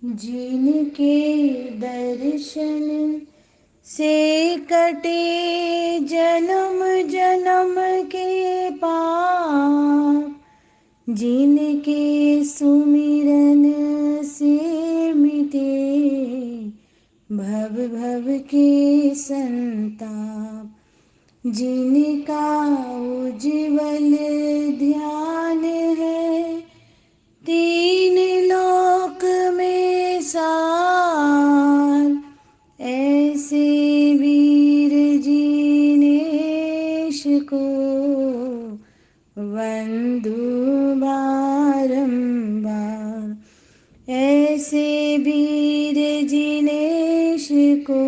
जिनके दर्शन से कटे जन्म जन्म के पाप, जिनके सुमिरन से मिटे भव भव के संताप, जिनका उज्ज्वल ध्यान है तीन लोक में सार, ऐसे वीर जिनेश को वंदू बारंबार, ऐसे वीर जिनेश को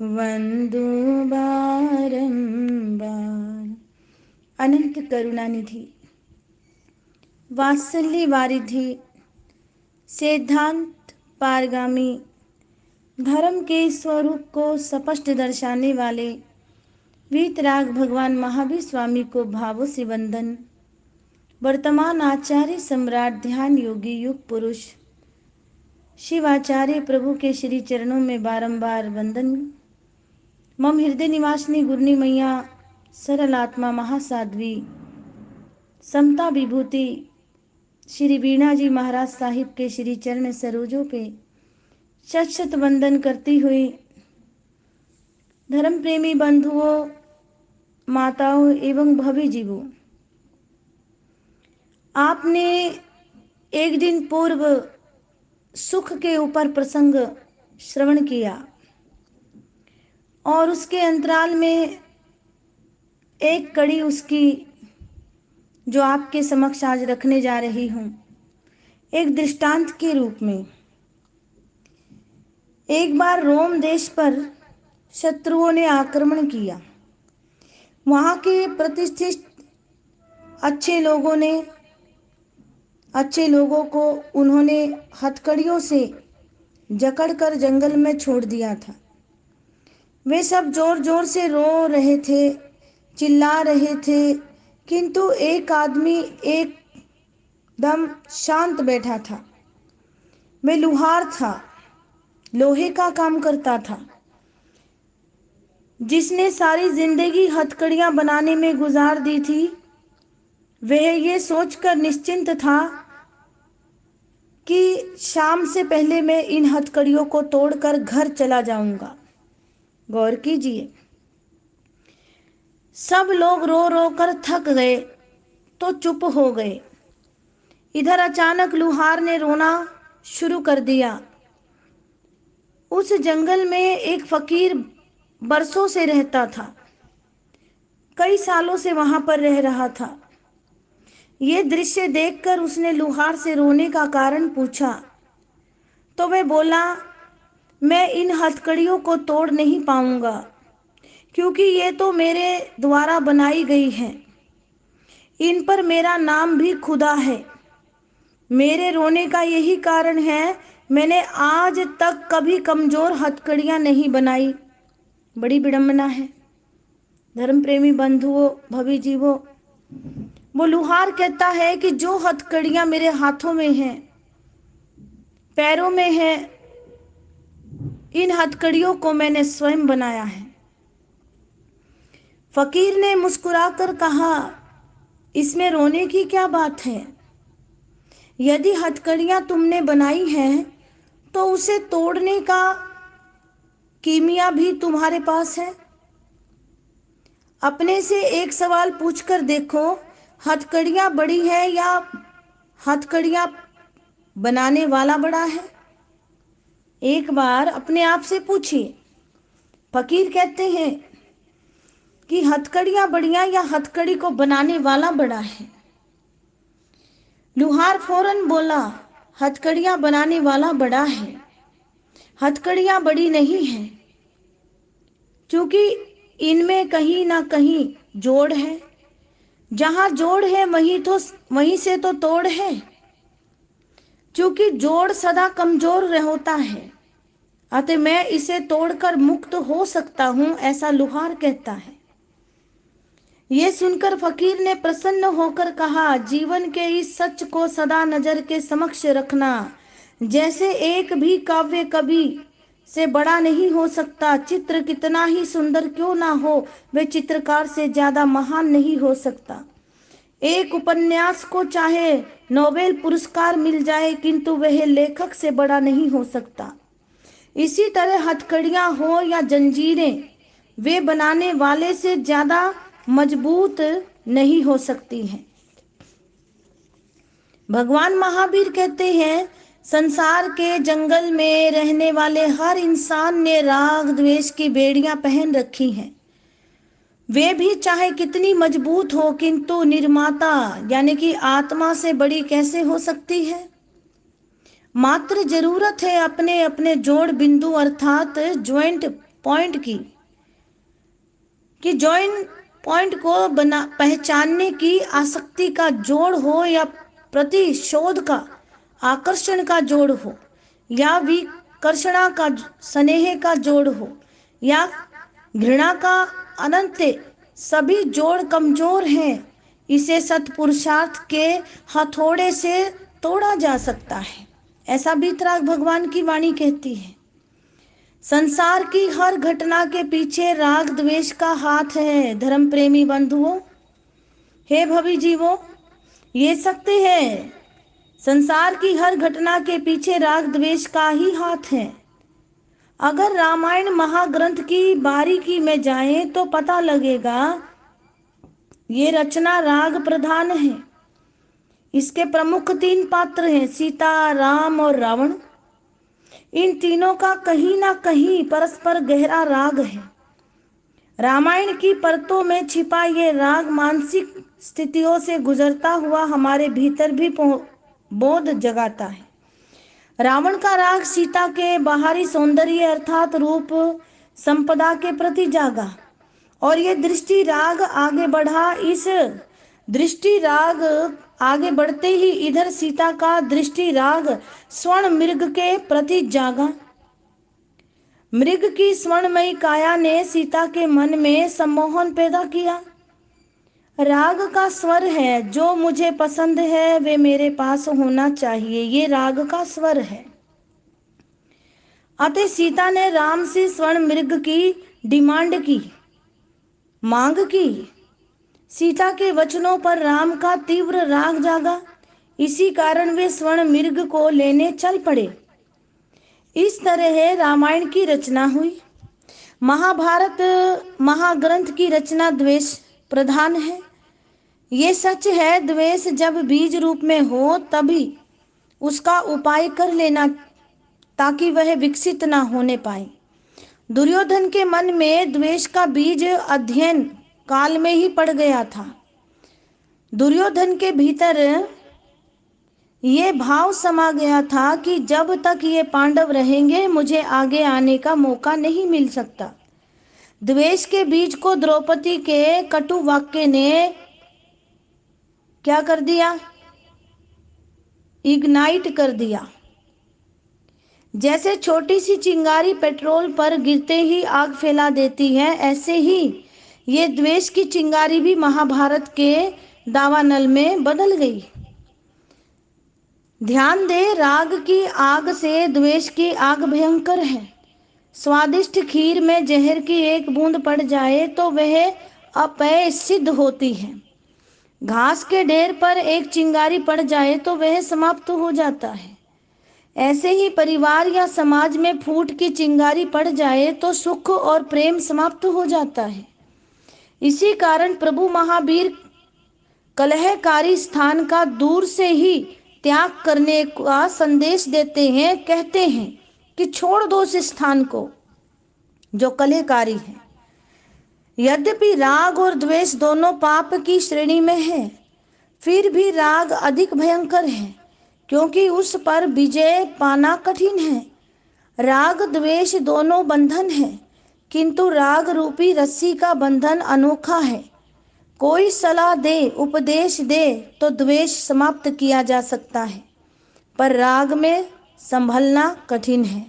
वंदू बारंबार। अनंत करुणानिधि, वात्सल्य वारिधि, सिद्धांत पारगामी, धर्म के स्वरूप को स्पष्ट दर्शाने वाले वीतराग भगवान महावीर स्वामी को भावों से वंदन। वर्तमान आचार्य सम्राट ध्यान योगी युग पुरुष शिवाचार्य प्रभु के श्री चरणों में बारंबार वंदन। मम हृदय निवासिनी गुरनी मैया सरल आत्मा महासाध्वी समता विभूति श्री वीणा जी महाराज साहिब के श्री चरण सरोजों पे शत शत वंदन करती हुई धर्म प्रेमी बंधुओं, माताओं एवं भवी जीवों, आपने एक दिन पूर्व सुख के ऊपर प्रसंग श्रवण किया और उसके अंतराल में एक कड़ी उसकी जो आपके समक्ष आज रखने जा रही हूं, एक दृष्टांत के रूप में। एक बार रोम देश पर शत्रुओं ने आक्रमण किया। वहां के प्रतिष्ठित अच्छे लोगों को उन्होंने हथकड़ियों से जकड़कर जंगल में छोड़ दिया था। वे सब जोर जोर से रो रहे थे, चिल्ला रहे थे, किंतु एक आदमी एकदम शांत बैठा था। वह लुहार था, लोहे का काम करता था, जिसने सारी जिंदगी हथकड़ियां बनाने में गुजार दी थी। वह ये सोचकर निश्चिंत था कि शाम से पहले मैं इन हथकड़ियों को तोड़कर घर चला जाऊंगा। गौर कीजिए, सब लोग रो रो कर थक गए तो चुप हो गए। इधर अचानक लुहार ने रोना शुरू कर दिया। उस जंगल में एक फकीर बरसों से रहता था, कई सालों से वहां पर रह रहा था। ये दृश्य देखकर उसने लुहार से रोने का कारण पूछा तो वह बोला, मैं इन हथकड़ियों को तोड़ नहीं पाऊंगा क्योंकि ये तो मेरे द्वारा बनाई गई हैं। इन पर मेरा नाम भी खुदा है। मेरे रोने का यही कारण है, मैंने आज तक कभी कमजोर हथकड़ियां नहीं बनाई। बड़ी विडंबना है। धर्म प्रेमी बंधुओं, भवी जीवों, वो लुहार कहता है कि जो हथकड़ियां मेरे हाथों में हैं, पैरों में हैं, इन हथकड़ियों को मैंने स्वयं बनाया है। फकीर ने मुस्कुराकर कहा, इसमें रोने की क्या बात है? यदि हथकड़ियां तुमने बनाई हैं तो उसे तोड़ने का कीमिया भी तुम्हारे पास है। अपने से एक सवाल पूछकर देखो, हथकड़ियां बड़ी है या हथकड़ियां बनाने वाला बड़ा है? एक बार अपने आप से पूछिए। फकीर कहते हैं कि हथकड़ियां बढ़िया या हथकड़ी को बनाने वाला बड़ा है? लुहार फौरन बोला, हथकड़ियां बनाने वाला बड़ा है, हथकड़ियां बड़ी नहीं है, क्योंकि इनमें कहीं ना कहीं जोड़ है। जहां जोड़ है वहीं से तो तोड़ है, क्योंकि जोड़ सदा कमजोर होता है। अतः मैं इसे तोड़कर मुक्त हो सकता हूं, ऐसा लुहार कहता है। ये सुनकर फकीर ने प्रसन्न होकर कहा, जीवन के इस सच को सदा नजर के समक्ष रखना। जैसे एक भी काव्य कवि से बड़ा नहीं हो सकता, चित्र कितना ही सुंदर क्यों ना हो, वह चित्रकार से ज्यादा महान नहीं हो सकता। एक उपन्यास को चाहे नोबेल पुरस्कार मिल जाए, किंतु वह लेखक से बड़ा नहीं हो सकता। इसी तरह हथकड़ियां हो या जंजीरें, वे बनाने वाले से ज्यादा मजबूत नहीं हो सकती हैं। भगवान महावीर कहते हैं, संसार के जंगल में रहने वाले हर इंसान ने राग द्वेष की बेड़ियां पहन रखी हैं। वे भी चाहे कितनी मजबूत हो, किंतु निर्माता यानी कि आत्मा से बड़ी कैसे हो सकती है। मात्र जरूरत है अपने अपने जोड़ बिंदु अर्थात ज्वाइंट पॉइंट की, कि जॉइंट पॉइंट को पहचानने की आसक्ति का जोड़ हो, या प्रतिशोध का आकर्षण का जोड़ हो, या विकर्षणा का स्नेह का जोड़ हो, या घृणा का अनंत, सभी जोड़ कमजोर हैं। इसे सत्पुरुषार्थ के हथौड़े से तोड़ा जा सकता है, ऐसा वीतराग भगवान की वाणी कहती है। संसार की हर घटना के पीछे राग द्वेष का हाथ है। धर्म प्रेमी बंधुओं, हे भवि जीवों, ये सत्य है। संसार की हर घटना के पीछे राग द्वेष का ही हाथ है। अगर रामायण महाग्रंथ की बारीकी में जाएं तो पता लगेगा ये रचना राग प्रधान है। इसके प्रमुख 3 पात्र हैं, सीता, राम और रावण। इन तीनों का कहीं ना कहीं परस्पर गहरा राग है। रामायण की परतों में छिपा ये राग मानसिक स्थितियों से गुजरता हुआ हमारे भीतर भी बोध जगाता है। रावण का राग सीता के बाहरी सौंदर्य अर्थात रूप संपदा के प्रति जागा, और ये दृष्टि राग आगे बढ़ा। इस दृष्टि राग आगे बढ़ते ही इधर सीता का दृष्टि राग स्वर्ण मृग के प्रति जागा। मृग की स्वर्णमयी काया ने सीता के मन में सम्मोहन पैदा किया। राग का स्वर है, जो मुझे पसंद है वे मेरे पास होना चाहिए, ये राग का स्वर है। अतः सीता ने राम से स्वर्ण मृग की डिमांड की, मांग की। सीता के वचनों पर राम का तीव्र राग जागा। इसी कारण वे स्वर्ण मृग को लेने चल पड़े। इस तरह रामायण की रचना हुई। महाभारत महाग्रंथ की रचना द्वेष प्रधान है। ये सच है, द्वेष जब बीज रूप में हो तभी उसका उपाय कर लेना, ताकि वह विकसित ना होने पाए। दुर्योधन के मन में द्वेष का बीज अध्ययन काल में ही पड़ गया था। दुर्योधन के भीतर ये भाव समा गया था कि जब तक ये पांडव रहेंगे मुझे आगे आने का मौका नहीं मिल सकता। द्वेष के बीज को द्रौपदी के कटु वाक्य ने क्या कर दिया? इग्नाइट कर दिया। जैसे छोटी सी चिंगारी पेट्रोल पर गिरते ही आग फैला देती है, ऐसे ही ये द्वेष की चिंगारी भी महाभारत के दावानल में बदल गई। ध्यान दे, राग की आग से द्वेष की आग भयंकर है। स्वादिष्ट खीर में जहर की एक बूंद पड़ जाए तो वह अपेय सिद्ध होती है। घास के ढेर पर एक चिंगारी पड़ जाए तो वह समाप्त हो जाता है। ऐसे ही परिवार या समाज में फूट की चिंगारी पड़ जाए तो सुख और प्रेम समाप्त हो जाता है। इसी कारण प्रभु महावीर कलहकारी स्थान का दूर से ही त्याग करने का संदेश देते हैं। कहते हैं कि छोड़ दो उस स्थान को जो कलहकारी है। यद्यपि राग और द्वेष दोनों पाप की श्रेणी में है, फिर भी राग अधिक भयंकर है, क्योंकि उस पर विजय पाना कठिन है। राग द्वेष दोनों बंधन है, किंतु राग रूपी रस्सी का बंधन अनोखा है। कोई सलाह दे, उपदेश दे तो द्वेष समाप्त किया जा सकता है, पर राग में संभलना कठिन है।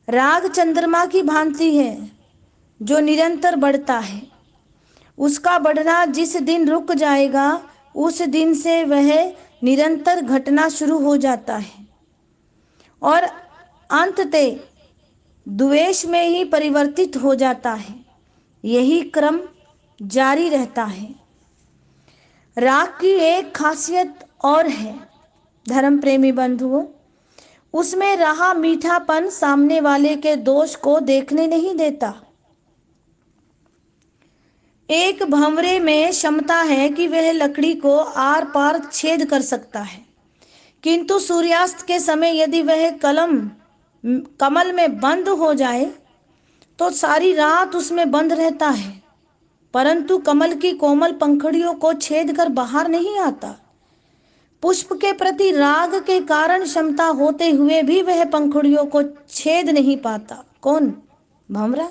राग चंद्रमा की भांति है जो निरंतर बढ़ता है। उसका बढ़ना जिस दिन रुक जाएगा, उस दिन से वह निरंतर घटना शुरू हो जाता है। और अंततः द्वेष में ही परिवर्तित हो जाता है। यही क्रम जारी रहता है। राग की एक खासियत और है धर्म प्रेमी बंधुओं, उसमें रहा मीठापन सामने वाले के दोष को देखने नहीं देता। एक भंवरे में क्षमता है कि वह लकड़ी को आर पार छेद कर सकता है, किंतु सूर्यास्त के समय यदि वह कमल में बंद हो जाए तो सारी रात उसमें बंद रहता है, परंतु कमल की कोमल पंखुड़ियों को छेद कर बाहर नहीं आता। पुष्प के प्रति राग के कारण क्षमता होते हुए भी वह पंखुड़ियों को छेद नहीं पाता। कौन? भंवरा।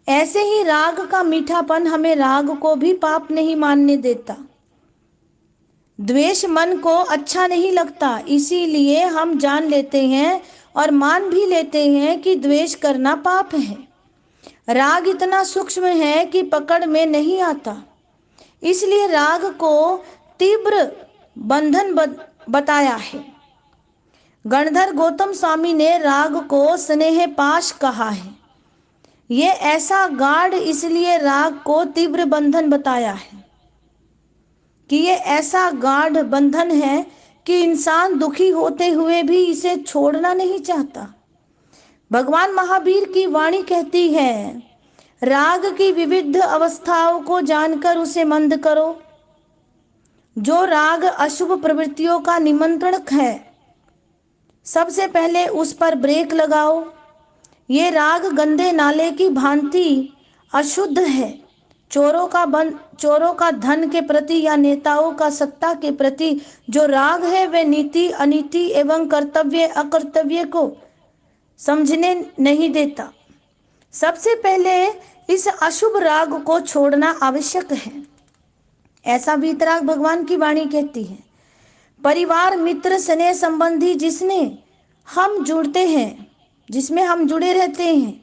ऐसे ही राग का मीठापन हमें राग को भी पाप नहीं मानने देता। द्वेष मन को अच्छा नहीं लगता, इसीलिए हम जान लेते हैं और मान भी लेते हैं कि द्वेष करना पाप है। राग इतना सूक्ष्म है कि पकड़ में नहीं आता, इसलिए राग को तीव्र बंधन बताया है। गणधर गौतम स्वामी ने राग को स्नेह पाश कहा है। ये ऐसा गाढ़ इसलिए राग को तीव्र बंधन बताया है कि ये ऐसा गाढ़ बंधन है कि इंसान दुखी होते हुए भी इसे छोड़ना नहीं चाहता। भगवान महावीर की वाणी कहती है, राग की विविध अवस्थाओं को जानकर उसे मंद करो। जो राग अशुभ प्रवृत्तियों का निमंत्रणक है, सबसे पहले उस पर ब्रेक लगाओ। ये राग गंदे नाले की भांति अशुद्ध है। चोरों का धन के प्रति या नेताओं का सत्ता के प्रति जो राग है, वह नीति अनीति एवं कर्तव्य अकर्तव्य को समझने नहीं देता। सबसे पहले इस अशुभ राग को छोड़ना आवश्यक है, ऐसा वीतराग भगवान की वाणी कहती है। परिवार, मित्र, स्नेह संबंधी जिसमें हम जुड़े रहते हैं,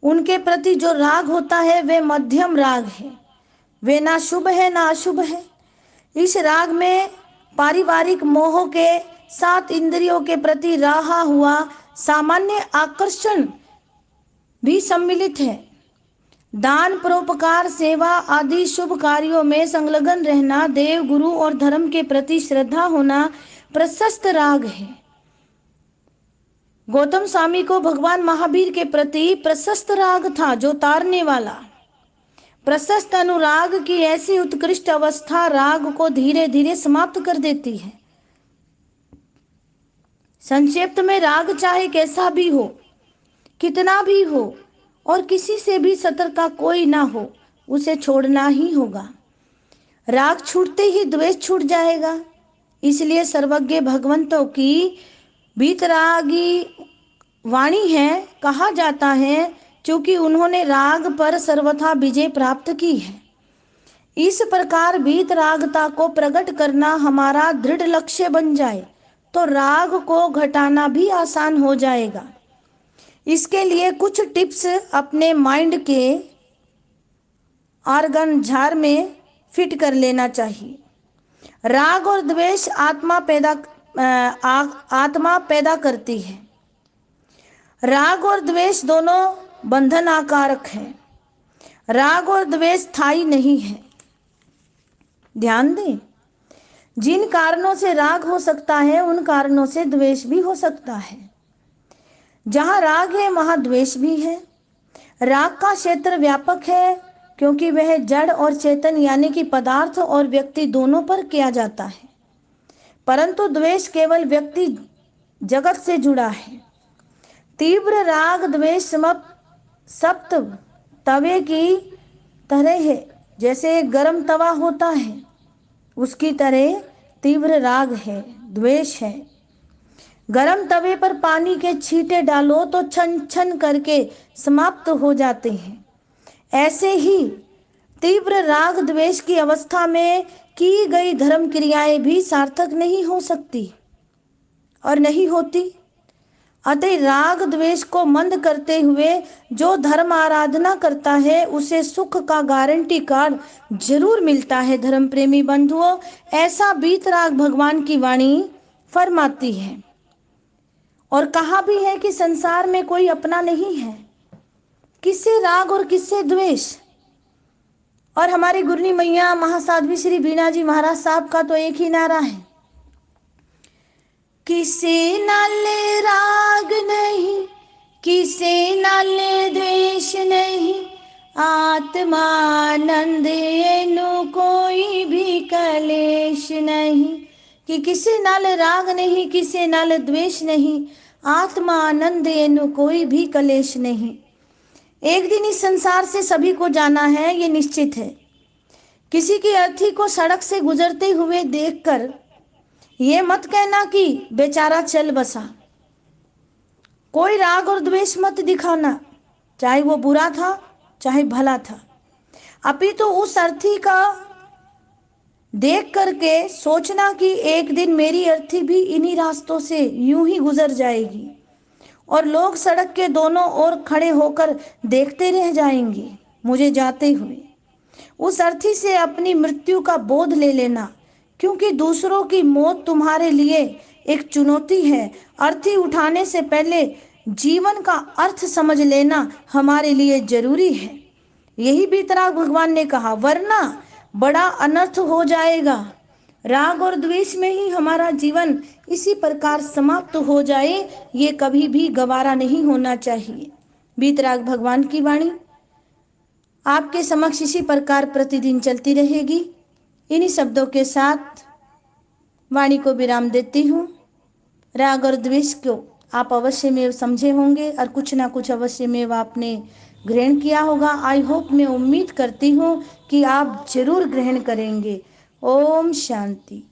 उनके प्रति जो राग होता है वह मध्यम राग है। वे ना शुभ है ना अशुभ है। इस राग में पारिवारिक मोह के साथ इंद्रियों के प्रति रहा हुआ सामान्य आकर्षण भी सम्मिलित है। दान, परोपकार, सेवा आदि शुभ कार्यों में संलग्न रहना, देव, गुरु और धर्म के प्रति श्रद्धा होना प्रशस्त राग है। गौतम स्वामी को भगवान महावीर के प्रति प्रशस्त राग था, जो तारने वाला। प्रशस्त अनुराग की ऐसी उत्कृष्ट अवस्था राग को धीरे धीरे समाप्त कर देती है। संक्षिप्त में, राग चाहे कैसा भी हो, कितना भी हो और किसी से भी सतर्कता कोई ना हो, उसे छोड़ना ही होगा। राग छूटते ही द्वेष छूट जाएगा। इसलिए सर्वज्ञ भगवंतों की वीतरागी वाणी है। कहा जाता है क्योंकि उन्होंने राग पर सर्वथा विजय प्राप्त की है। इस प्रकार वीतरागता को प्रकट करना हमारा दृढ़ लक्ष्य बन जाए तो राग को घटाना भी आसान हो जाएगा। इसके लिए कुछ टिप्स अपने माइंड के ऑर्गन जार में फिट कर लेना चाहिए। राग और द्वेष आत्मा पैदा करती है। राग और द्वेष दोनों बंधन आकारक हैं। राग और द्वेष स्थायी नहीं है। ध्यान दें, जिन कारणों से राग हो सकता है, उन कारणों से द्वेष भी हो सकता है। जहाँ राग है वहाँ द्वेष भी है। राग का क्षेत्र व्यापक है क्योंकि वह जड़ और चेतन यानी कि पदार्थ और व्यक्ति दोनों पर किया जाता है, परंतु द्वेष केवल व्यक्ति जगत से जुड़ा है। तीव्र राग द्वेष सप्त तवे की तरह है। जैसे एक गर्म तवा होता है, उसकी तरह तीव्र राग है, द्वेष है। गरम तवे पर पानी के छींटे डालो तो छन छन करके समाप्त हो जाते हैं। ऐसे ही तीव्र राग द्वेष की अवस्था में की गई धर्म क्रियाएं भी सार्थक नहीं हो सकती और नहीं होती। अतः राग द्वेष को मंद करते हुए जो धर्म आराधना करता है, उसे सुख का गारंटी कार्ड जरूर मिलता है। धर्म प्रेमी बंधुओं, ऐसा वीतराग भगवान की वाणी फरमाती है। और कहा भी है कि संसार में कोई अपना नहीं है, किससे राग और किससे द्वेष। और हमारी गुरनी मैया महासाध्वी श्री बीना जी महाराज साहब का तो एक ही नारा है, किसे नाल राग नहीं, किसे नाल द्वेष नहीं, आत्मानंद एनु कोई भी कलेश नहीं। कि किसे नाल राग नहीं, किसे नाल द्वेष नहीं, आत्मा आनंद एनु कोई भी कलेश नहीं। एक दिन इस संसार से सभी को जाना है, ये निश्चित है। किसी की अर्थी को सड़क से गुजरते हुए देखकर ये मत कहना कि बेचारा चल बसा। कोई राग और द्वेष मत दिखाना, चाहे वो बुरा था चाहे भला था। अपितु तो उस अर्थी का देख करके सोचना कि एक दिन मेरी अर्थी भी इन्हीं रास्तों से यूं ही गुजर जाएगी और लोग सड़क के दोनों ओर खड़े होकर देखते रह जाएंगे मुझे जाते हुए। उस अर्थी से अपनी मृत्यु का बोध ले लेना, क्योंकि दूसरों की मौत तुम्हारे लिए एक चुनौती है। अर्थी उठाने से पहले जीवन का अर्थ समझ लेना हमारे लिए जरूरी है। यही बीतराग भगवान ने कहा, वरना बड़ा अनर्थ हो जाएगा। राग और द्वेष में ही हमारा जीवन इसी प्रकार समाप्त हो जाए, ये कभी भी गवारा नहीं होना चाहिए। बीतराग भगवान की वाणी आपके समक्ष इसी प्रकार प्रतिदिन चलती रहेगी। इन्हीं शब्दों के साथ वाणी को विराम देती हूँ। राग और द्वेष को आप अवश्य में समझे होंगे और कुछ ना कुछ अवश्य में आपने ग्रहण किया होगा। आई होप, मैं उम्मीद करती हूँ कि आप जरूर ग्रहण करेंगे। ओम शांति।